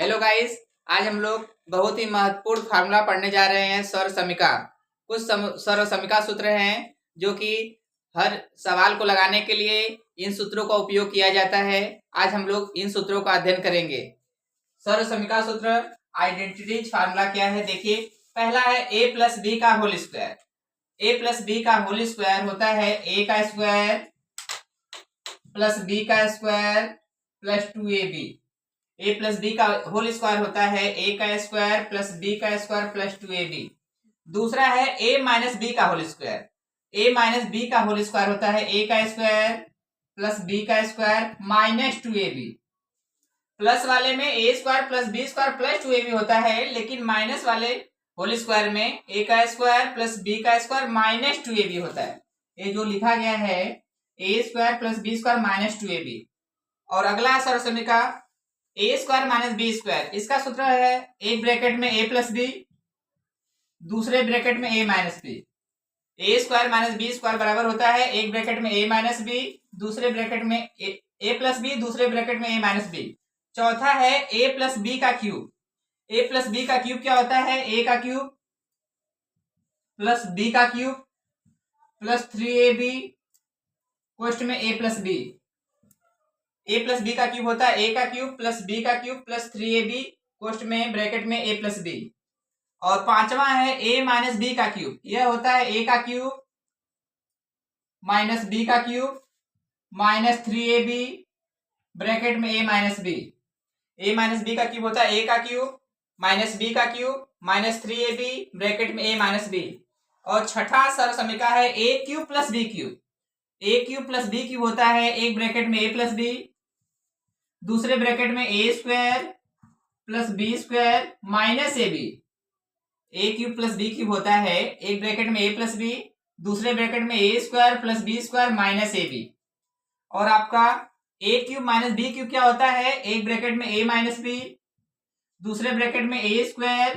Hello guys, आज हम लोग बहुत ही महत्वपूर्ण फार्मूला पढ़ने जा रहे हैं। सौर समीका कुछ सौर समीका सूत्र हैं जो कि हर सवाल को लगाने के लिए इन सूत्रों का उपयोग किया जाता है। आज हम लोग इन सूत्रों का अध्ययन करेंगे। सौर समीका सूत्र आइडेंटिटीज फार्मूला क्या है, देखिए। पहला है a प्लस बी का whole square. a plus B का होल स्क्वायर होता है a का स्क्वायर प्लस b का square plus 2ab। a plus B का होल स्क्वायर होता है a का स्क्वायर प्लस b का स्क्वायर प्लस 2ab। दूसरा है a माइनस बी का whole square. a minus B का होल स्क्वायर होता है a का स्क्वायर प्लस b का स्क्वायर माइनस 2ab। प्लस वाले में a square plus b square plus 2ab होता है, लेकिन माइनस वाले होल स्क्वायर में a का स्क्वायर प्लस b का स्क्वायर माइनस 2ab होता है। ये जो लिखा गया है a square plus b square minus 2ab। और अगला है सौर समीका A square minus B square. इसका सूत्र है एक ब्रैकेट में a प्लस बी, दूसरे ब्रैकेट में a minus B. A square minus B square बराबर होता है एक ब्रैकेट में a माइनस बी, दूसरे ब्रैकेट में a प्लस बी, दूसरे ब्रैकेट में a माइनस बी। चौथा है a प्लस बी का क्यूब। a प्लस बी का क्यूब क्या होता है? a का क्यूब प्लस b का क्यूब प्लस 3ab क्वेश्चन में a plus B. a plus B का क्यूब होता है a का क्यूब प्लस b का क्यूब प्लस 3ab क्वेश्चन में ब्रैकेट में a प्लस बी। और पांचवा है a माइनस बी का क्यूब। यह होता है a का क्यूब माइनस b का क्यूब माइनस 3ab ब्रैकेट में a minus B. a minus B का क्यूब होता है a का क्यूब माइनस b का क्यूब माइनस 3ab ब्रैकेट में a माइनस बी। और छठा सौर समीका है a cube plus b cube. a cube plus b cube होता है एक ब्रैकेट में a प्लस बी, दूसरे ब्रैकेट में a square plus b square minus ab। a cube plus b cube होता है एक ब्रैकेट में a प्लस b, दूसरे ब्रैकेट में a square plus b square minus ab। और आपका a cube minus b cube क्या होता है? एक ब्रैकेट में a माइनस b, दूसरे ब्रैकेट में a square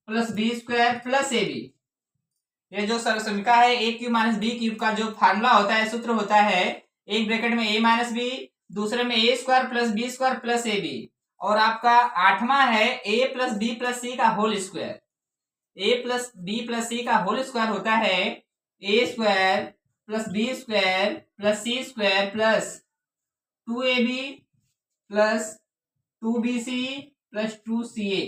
plus b square plus ab। ये जो सौर समीका है a cube minus b cube का जो फार्मूला होता है, सूत्र होता है एक ब्रैकेट में a माइनस बी, दूसरे में a square plus b square plus ab। और आपका आठवां है a plus b plus c का whole square. a plus b plus c का होल स्क्वायर होता है a square plus b square plus c square plus 2ab plus 2bc plus 2ca।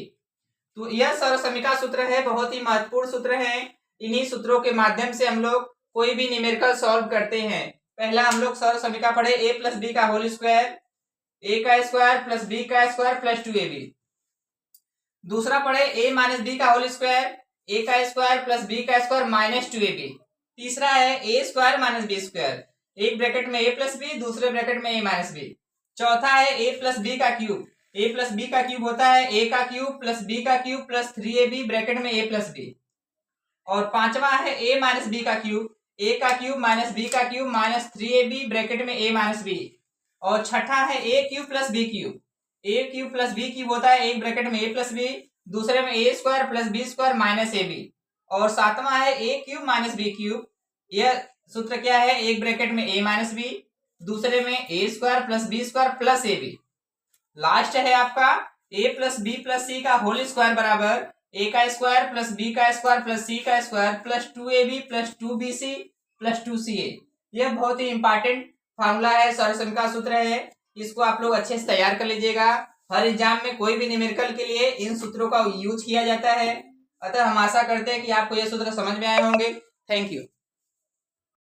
तो यह सौर समीका सूत्र है, बहुत ही महत्वपूर्ण सूत्र है। इन्हीं सूत्रों के माध्यम से हम लोग कोई भी न्यूमेरिकल सॉल्व करते हैं। पहला हम लोग सौर समीका पढ़े a प्लस बी का होल स्क्वायर, a का स्क्वायर प्लस b का स्क्वायर प्लस 2ab। दूसरा पढ़े a माइनस बी का होल स्क्वायर, a का स्क्वायर प्लस b का स्क्वायर माइनस 2ab। तीसरा है a square minus b square, एक ब्रैकेट में a प्लस बी, दूसरे ब्रैकेट में a माइनस बी। चौथा है a प्लस बी का क्यूब। a प्लस बी का क्यूब होता है a का क्यूब प्लस b का क्यूब प्लस 3ab ब्रैकेट में a प्लस बी। और पांचवा है a माइनस बी का क्यूब, a का क्यूब माइनस b का क्यूब माइनस 3ab ब्रैकेट में a माइनस बी। और छठा है a cube plus b cube. a cube plus b cube होता है एक ब्रैकेट में a प्लस बी, दूसरे में a square plus b square minus ab। और सातवां है a cube minus b cube. यह सूत्र क्या है? एक ब्रैकेट में a माइनस बी, दूसरे में a square plus b square plus ab। Last है आपका a plus b plus c का होल स्क्वायर बराबर a का स्क्वायर प्लस b का स्क्वायर प्लस c का square plus 2ab plus 2bc plus 2ca। यह बहुत ही इंपॉर्टेंट फार्मूला है, सौर समीका सूत्र है। इसको आप लोग अच्छे से तैयार कर लीजिएगा। हर एग्जाम में कोई भी न्यूमेरिकल के लिए इन सूत्रों का यूज किया जाता है। अतः हम आशा करते हैं कि आपको यह सूत्र समझ में आए होंगे। Thank you.